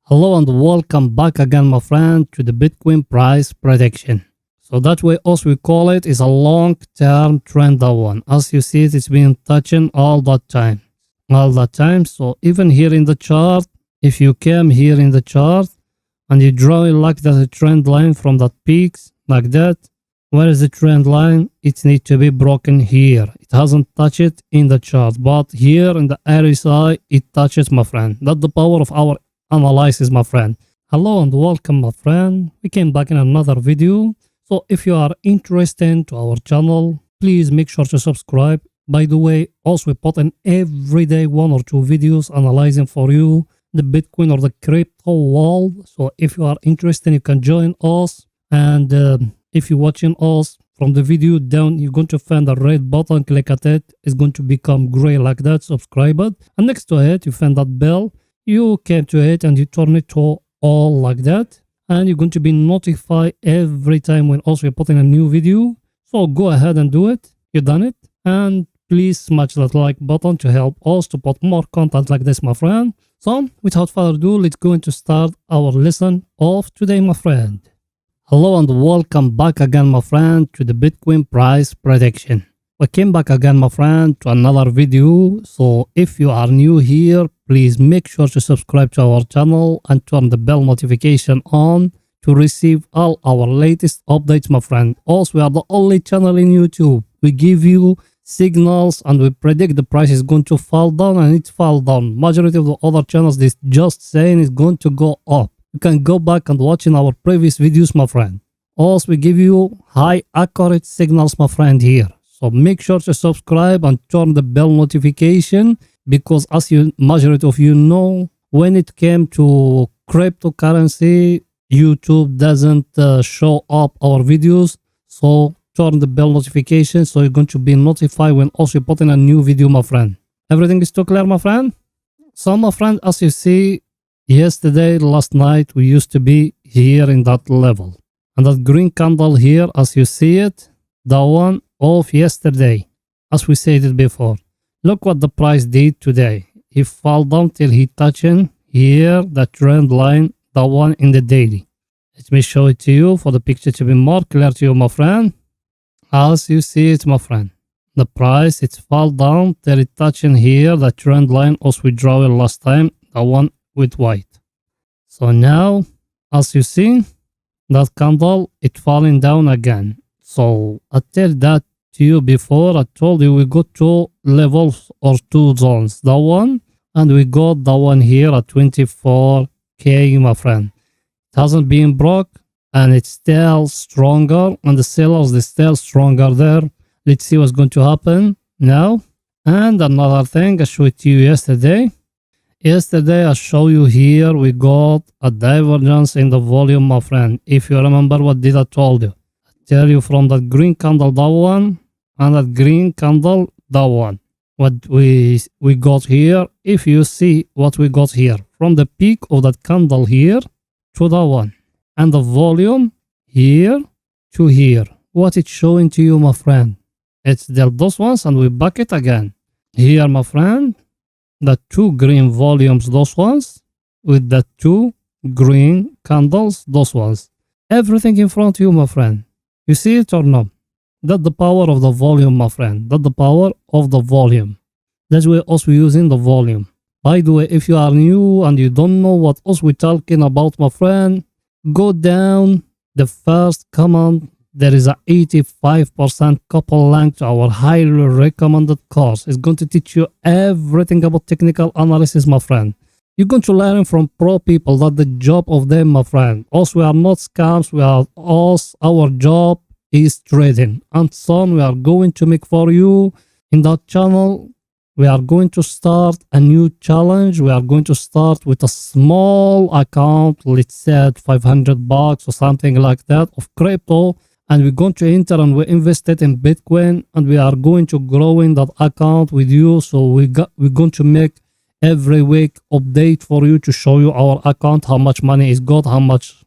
Hello and welcome back again, my friend, to the Bitcoin price prediction. So that way, also we call it, is a long-term trend. That one, as you see, it's been touching all that time. So even here in the chart, if you came here in the chart and you draw it like that, a trend line from that peaks like that, where is the trend line? It needs to be broken here. It hasn't touched it in the chart, but here in the RSI, it touches, my friend. That's the power of our analysis, my friend. Hello and welcome, my friend. We came back in another video. So if you are interested to our channel, please make sure to subscribe. By the way, also we put in every day 1 or 2 videos analyzing for you the Bitcoin or the crypto world. So if you are interested, you can join us. And if you're watching us from the video down, you're going to find the red button. Click at it. It's going to become gray like that. Subscribe it. And next to it, you find that bell. You came to it and you turn it to all like that, and you're going to be notified every time when also you're putting a new video. So go ahead and do it. You done it, and please smash that like button to help us to put more content like this, my friend. So without further ado, let's go into start our lesson of today, my friend. Hello and welcome back again, my friend, to the Bitcoin price prediction. We came back again, my friend, to another video. So if you are new here, please make sure to subscribe to our channel and turn the bell notification on to receive all our latest updates, my friend. Also, we are the only channel in YouTube. We give you signals and we predict the price is going to fall down, and it fall down. Majority of the other channels, they just saying it's going to go up. You can go back and watch in our previous videos, my friend. Also, we give you high accurate signals, my friend, here. So make sure to subscribe and turn the bell notification, because as you majority of you know, when it came to cryptocurrency, YouTube doesn't show up our videos. So turn the bell notification so you're going to be notified when also you put in a new video, my friend. Everything is too clear, my friend? So my friend, as you see, yesterday, last night, we used to be here in that level. And that green candle here, as you see it, the one of yesterday, as we said it before. Look what the price did today. He fell down till he touching here the trend line, the one in the daily. Let me show it to you for the picture to be more clear to you, my friend. As you see it, my friend, the price, it fell down till it touching here the trend line as we draw it last time, the one with white. So now, as you see, that candle, it falling down again. So I tell that to you before. I told you we got 2 levels or 2 zones. The one, and we got the one here at 24K, my friend. It hasn't been broke, and it's still stronger, and the sellers, they're still stronger there. Let's see what's going to happen now. And another thing I showed to you yesterday. Yesterday I show you here we got a divergence in the volume, my friend. If you remember, what did I told you? Tell you from that green candle, that one, and that green candle, that one. What we got here, if you see what we got here, from the peak of that candle here to that one, and the volume here to here, what it's showing to you, my friend, it's those ones, and we back it again. Here, my friend, the 2 green volumes, those ones, with the 2 green candles, those ones. Everything in front of you, my friend. You see it or not? That's the power of the volume, my friend. That's the power of the volume. That's why also using the volume. By the way, if you are new and you don't know what else we're talking about, my friend, go down the first comment. There is a 85% couple link to our highly recommended course. It's going to teach you everything about technical analysis, my friend. You're going to learn from pro people. That's the job of them, my friend. Also, we are not scams. We are us. Our job is trading. And son, we are going to make for you in that channel. We are going to start a new challenge. We are going to start with a small account. Let's say $500 or something like that of crypto. And we're going to enter and we invest it in Bitcoin. And we are going to grow in that account with you. So we're going to make every week update for you to show you our account, how much money is got, how much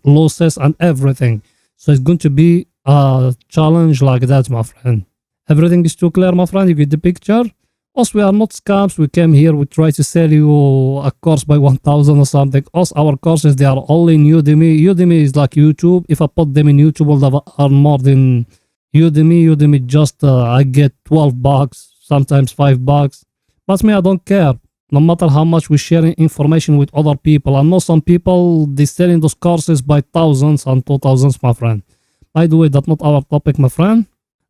losses and everything. So it's going to be a challenge like that, my friend. Everything is too clear, my friend. You get the picture. Also, we are not scams. We came here, we try to sell you a course by 1000 or something. Also, our courses, they are only in Udemy. Udemy is like YouTube. If I put them in YouTube, will earn more than Udemy. Udemy just, I get $12, sometimes $5. But me, I don't care. No matter how much we sharing information with other people. I know some people, they selling those courses by thousands and 2000s, my friend. By the way, that's not our topic, my friend.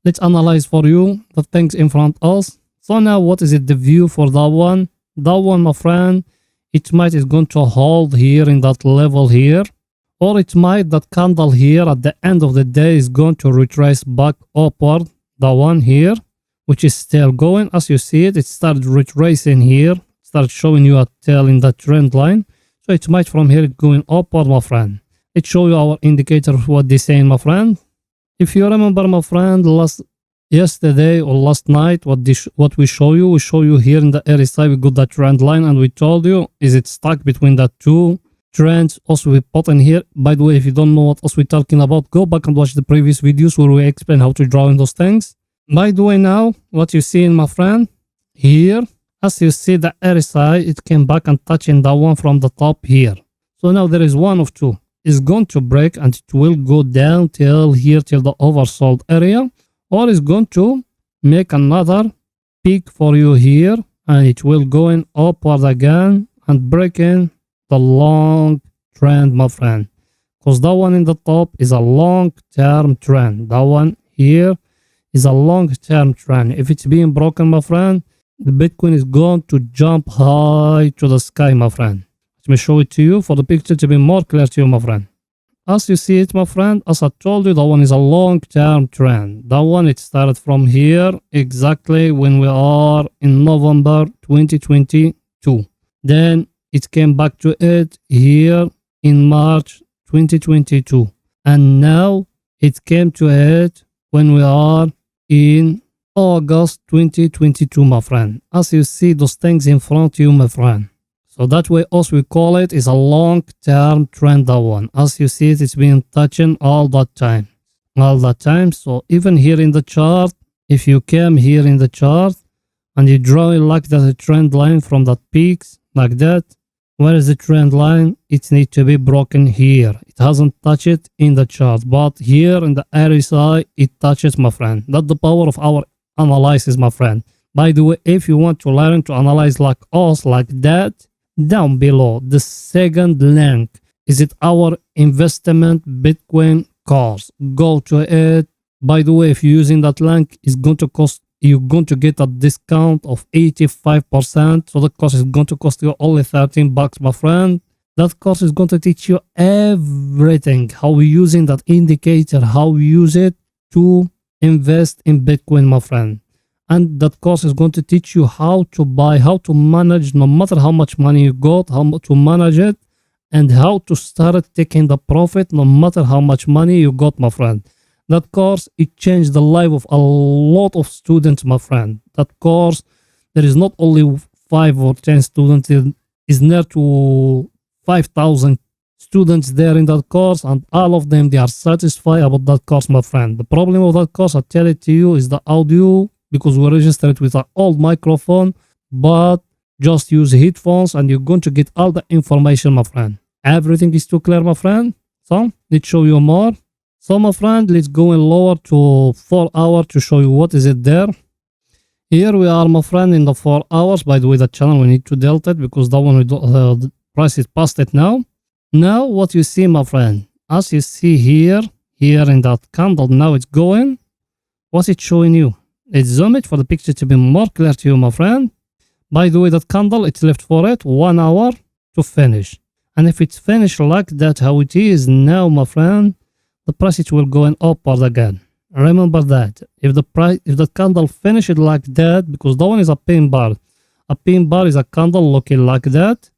Let's analyze for you the things in front of us. So now, what is it, the view for that one? That one, my friend, it might is going to hold here in that level here. Or it might, that candle here at the end of the day is going to retrace back upward. The one here, which is still going. As you see it, it started retracing here. Start showing you a tail in the trend line. So it might from here going upward, my friend. It show you our indicator of what they saying, my friend. If you remember, my friend, yesterday or last night, what we show you here in the RSI, we got that trend line and we told you, is it stuck between the two trends? Also, we put in here. By the way, if you don't know what else we're talking about, go back and watch the previous videos where we explain how to draw in those things. By the way, now, what you see, my friend, here, as you see the RSI, it came back and touching that one from the top here. So now there is one of two. It's going to break and it will go down till here, till the oversold area. Or it's going to make another peak for you here, and it will go in upward again and breaking the long trend, my friend. Because that one in the top is a long-term trend. That one here is a long-term trend. If it's being broken, my friend, the Bitcoin is going to jump high to the sky, my friend. Let me show it to you for the picture to be more clear to you, my friend. As you see it, my friend, as I told you, that one is a long-term trend. That one, it started from here, exactly when we are in November 2022. Then it came back to it here in March 2022. And now it came to it when we are in August 2022, my friend. As you see those things in front of you, my friend. So that way also we call it is a long-term trend, that one. As you see it, it's been touching all that time. So even here in the chart, if you came here in the chart and you draw it like that, a trend line from that peaks, like that, where is the trend line? It needs to be broken here. It hasn't touched it in the chart, but here in the RSI, it touches, my friend. That's the power of our analysis, my friend. By the way, if you want to learn to analyze like us, like that, down below, the second link is it our investment Bitcoin course. Go to it. By the way, if you're using that link, it's going to cost, you're going to get a discount of 85%. So the course is going to cost you only $13, my friend. That course is going to teach you everything, how we using that indicator, how we use it to invest in Bitcoin, my friend. And that course is going to teach you how to buy, how to manage, no matter how much money you got, how to manage it, and how to start taking the profit, no matter how much money you got, my friend. That course, it changed the life of a lot of students, my friend. That course, there is not only 5 or 10 students, it is near to 5,000 students there in that course, and all of them, they are satisfied about that course, my friend. The problem of that course, I tell it to you, is the audio, because we registered with an old microphone, but just use headphones and you're going to get all the information, my friend. Everything is too clear, my friend. So let's show you more. So my friend, let's go in lower to 4 hours to show you what is it there. Here we are, my friend, in the 4 hours. By the way, the channel, we need to delete it because that one, the price is past it now. Now what you see, my friend, as you see here in that candle, now it's going. What's it showing you? Let's zoom it for the picture to be more clear to you, my friend. By the way, that candle, it's left for it 1 hour to finish. And if it's finished like that, how it is now, my friend, the price it will go in upward again. Remember that. If the candle finished like that, because that one is a pin bar. A pin bar is a candle looking like that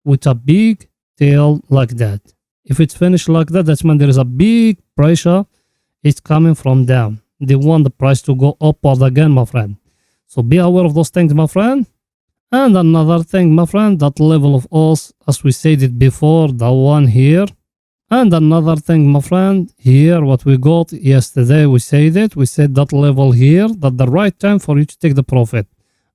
with a big tail like that. If it's finished like that, that's when there is a big pressure. It's coming from down. They want the price to go upward again, my friend. So be aware of those things, my friend. And another thing, my friend, that level of us, as we said it before, the one here. And another thing, my friend, here, what we got yesterday, we said that level here, that the right time for you to take the profit.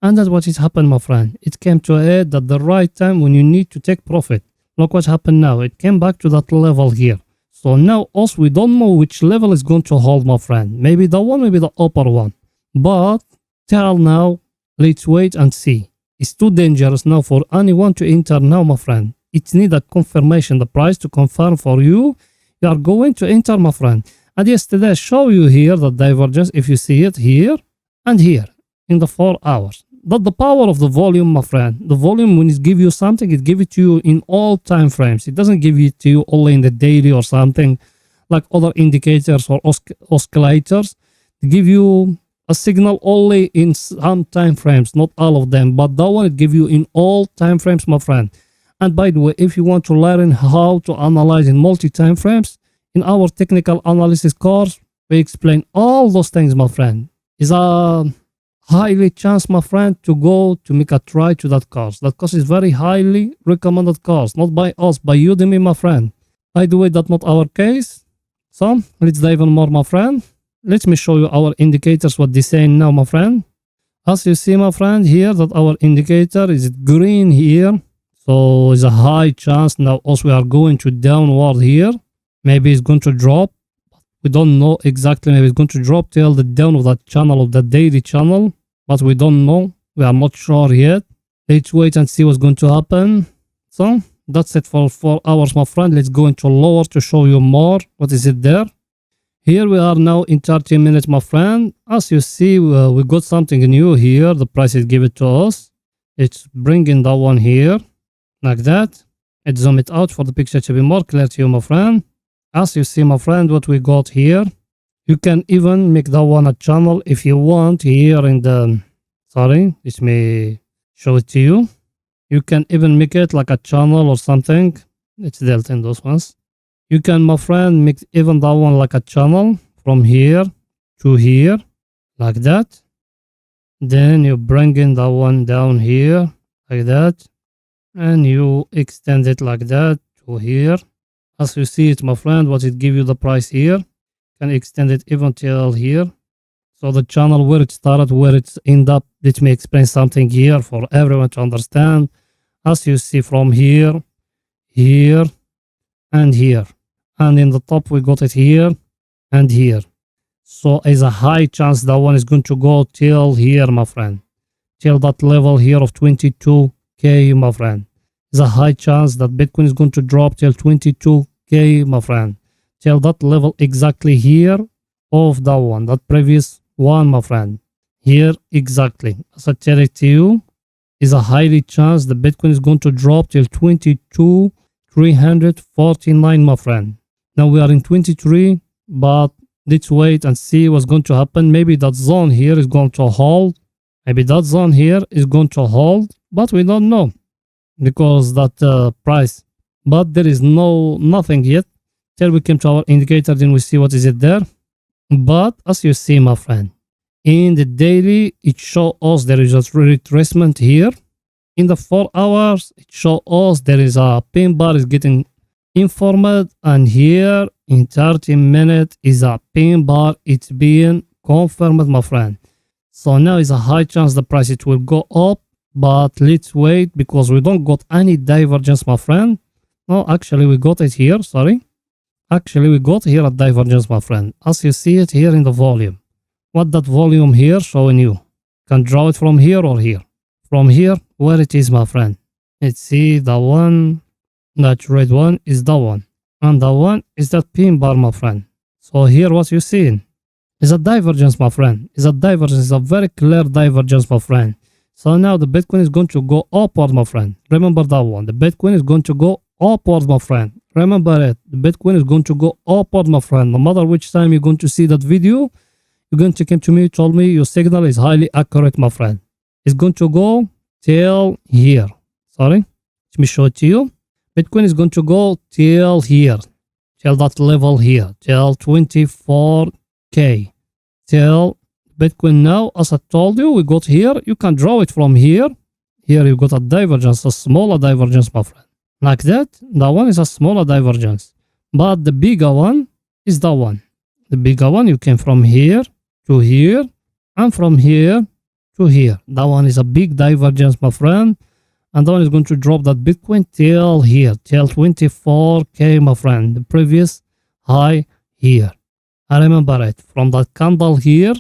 And that's what is happened, my friend. It came to it at the right time when you need to take profit. Look what happened now. It came back to that level here. So now also we don't know which level is going to hold, my friend. Maybe the one, maybe the upper one. But till now, let's wait and see. It's too dangerous now for anyone to enter now, my friend. It needs a confirmation, the price to confirm for you. You are going to enter, my friend. And yesterday I show you here the divergence, if you see it here and here in the 4 hours. But the power of the volume, my friend, the volume, when it gives you something, it gives it to you in all time frames. It doesn't give it to you only in the daily or something like other indicators or oscillators. It give you a signal only in some time frames, not all of them. But that one, it gives you in all time frames, my friend. And by the way, if you want to learn how to analyze in multi-time frames, in our technical analysis course, we explain all those things, my friend. It's a highly chance, my friend, to go to make a try to that course. That course is very highly recommended course, not by us, by Udemy, my friend. By the way, that's not our case. So let's dive in more, my friend. Let me show you our indicators, what they're saying now, my friend. As you see, my friend, here that our indicator is green here. So there's a high chance now also we are going to downward here. Maybe it's going to drop. We don't know exactly. Maybe it's going to drop till the down of that channel, of the daily channel. But we don't know. We are not sure yet. Let's wait and see what's going to happen. So that's it for 4 hours, my friend. Let's go into lower to show you more. What is it there? Here we are now in 30 minutes, my friend. As you see, we got something new here. The price is given to us. It's bringing that one here. Like that. Let's zoom it out for the picture to be more clear to you, my friend. As you see, my friend, what we got here. You can even make that one a channel if you want here in the... Sorry, let me show it to you. You can even make it like a channel or something. Let's delete in those ones. You can, my friend, make even that one like a channel from here to here. Like that. Then you bring in that one down here. Like that. And you extend it like that to here. As you see it, my friend, what it give you the price here. Can extend it even till here. So the channel where it started, where it's end up, let me explain something here for everyone to understand. As you see from here, here, and here. And in the top we got it here and here. So there's a high chance that one is going to go till here, my friend. Till that level here of 22K, my friend. There's a high chance that Bitcoin is going to drop till 22K, my friend. Till that level exactly here of that one, that previous one, my friend. Here exactly. As I tell it to you, is a highly chance that Bitcoin is going to drop till 22,349, my friend. Now we are in 23, but let's wait and see what's going to happen. Maybe that zone here is going to hold. Maybe that zone here is going to hold, but we don't know because that price. But there is nothing yet till we came to our indicator. Then we see what is it there. But as you see, my friend, in the daily, it shows us there is a retracement here. In the 4 hours, it shows us there is a pin bar is getting informed, and here in 30 minutes is a pin bar. It's being confirmed, my friend. So now is a high chance the price it will go up, but let's wait because we don't got any divergence, my friend. No, actually we got it here. Sorry. Actually, we got here a divergence, my friend. As you see it here in the volume. What that volume here showing you. Can draw it from here or here. From here, where it is, my friend. Let's see, the one, that red one is the one. And the one is that pin bar, my friend. So here what you seeing is a divergence, my friend. Is a divergence, is a very clear divergence, my friend. So now the Bitcoin is going to go upward, my friend. Remember that one. The Bitcoin is going to go upward, my friend. Remember it. The Bitcoin is going to go upward, my friend. No matter which time you're going to see that video, you're going to come to me, told me your signal is highly accurate, my friend. It's going to go till here. Sorry. Let me show it to you. Bitcoin is going to go till here. Till that level here. Till 24K. Till Bitcoin now, as I told you, we got here. You can draw it from here. Here you got a divergence, a smaller divergence, my friend. Like that, that one is a smaller divergence. But the bigger one is that one. The bigger one, you came from here to here. And from here to here. That one is a big divergence, my friend. And that one is going to drop that Bitcoin till here, till 24K, my friend. The previous high here. I remember it from that candle here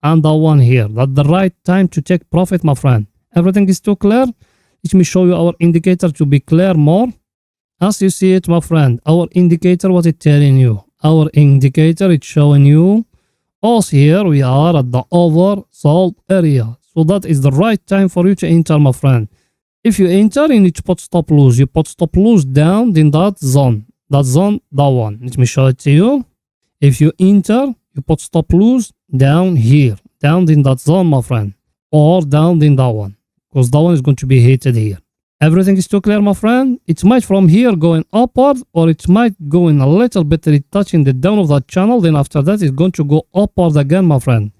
and that one here. That's the right time to take profit, my friend. Everything is too clear. Let me show you our indicator to be clear more. As you see it, my friend, our indicator, what it telling you? Our indicator, it's showing you us here. We are at the oversold area. So that is the right time for you to enter, my friend. If you enter, you need to put stop loss. You put stop loss down in that zone. That zone, that one. Let me show it to you. If you enter, you put stop loss down here. Down in that zone, my friend. Or down in that one. Because that one is going to be hit here. Everything is too clear, my friend. It might from here going upward, or it might go in a little bit touching the down of that channel. Then after that, it's going to go upward again, my friend.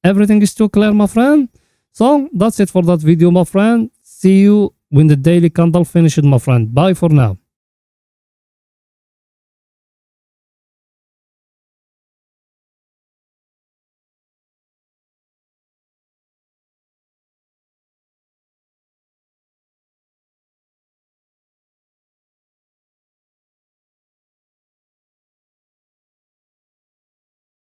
Everything is too clear, my friend. So that's it for that video, my friend. See you when the daily candle finishes, my friend. Bye for now.